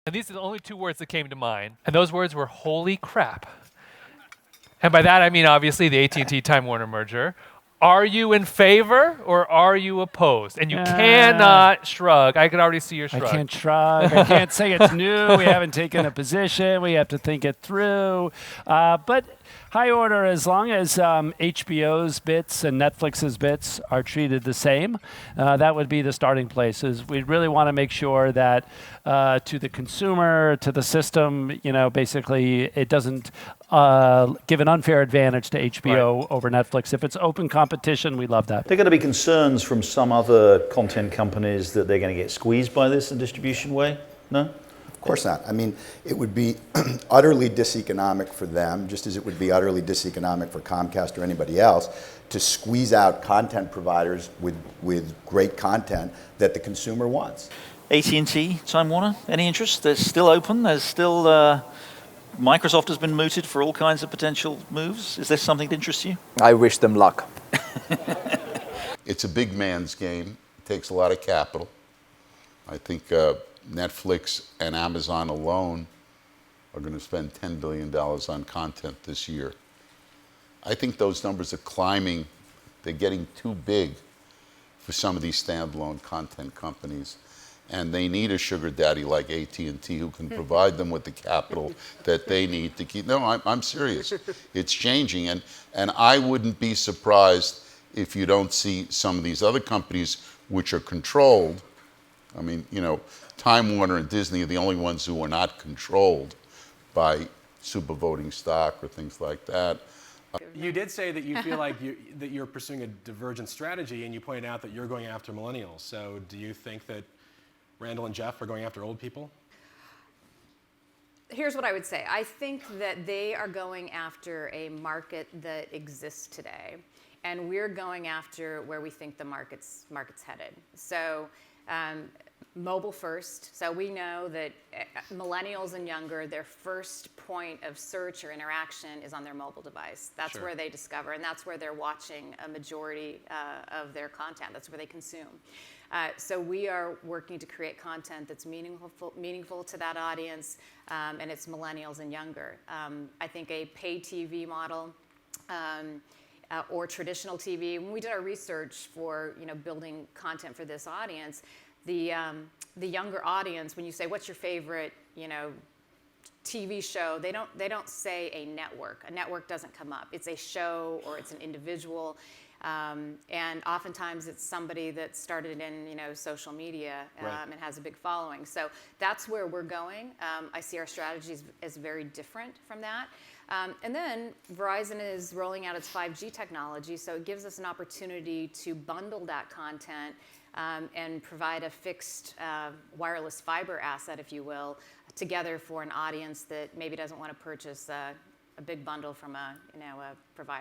And these are the only two words that came to mind. And those words were holy crap. And by that I mean obviously the AT&T-Time Warner merger. Are you in favor or are you opposed? And you cannot shrug. I could already see your shrug. I can't shrug. I can't say it's new. We haven't taken a position. We have to think it through. But high order, as long as HBO's bits and Netflix's bits are treated the same, that would be the starting place. We really want to make sure that to the consumer, to the system, basically it doesn't give an unfair advantage to HBO over Netflix. If it's open competition, we love that. There are going to be concerns from some other content companies that they're going to get squeezed by this in distribution way? No? Of course not. I mean, it would be utterly diseconomic for them, just as it would be utterly diseconomic for Comcast or anybody else, to squeeze out content providers with great content that the consumer wants. AT&T, Time Warner, any interest? They're still open. There's still Microsoft has been mooted for all kinds of potential moves. Is this something that interests you? I wish them luck. It's a big man's game. It takes a lot of capital. I think Netflix and Amazon alone are going to spend $10 billion on content this year. I think those numbers are climbing. They're getting too big for some of these standalone content companies. And they need a sugar daddy like AT&T who can provide them with the capital that they need to keep. No, I'm serious. It's changing. And I wouldn't be surprised if you don't see some of these other companies which are controlled. I mean, Time Warner and Disney are the only ones who are not controlled by super voting stock or things like that. You did say that you feel like that you're pursuing a divergent strategy, and you pointed out that you're going after millennials. So do you think that Randall and Jeff are going after old people? Here's what I would say. I think that they are going after a market that exists today, and we're going after where we think the market's headed. So mobile first. So we know that millennials and younger, their first point of search or interaction is on their mobile device. That's where they discover, and that's where they're watching a majority of their content. That's where they consume. So we are working to create content that's meaningful to that audience, and it's millennials and younger. I think a paid TV model or traditional TV. When we did our research for building content for this audience, the younger audience, when you say what's your favorite TV show, they don't say a network. A network doesn't come up. It's a show or it's an individual. And oftentimes it's somebody that started in social media and has a big following. So that's where we're going. I see our strategies as very different from that. And then Verizon is rolling out its 5G technology, so it gives us an opportunity to bundle that content and provide a fixed wireless fiber asset, if you will, together for an audience that maybe doesn't want to purchase a big bundle from a provider.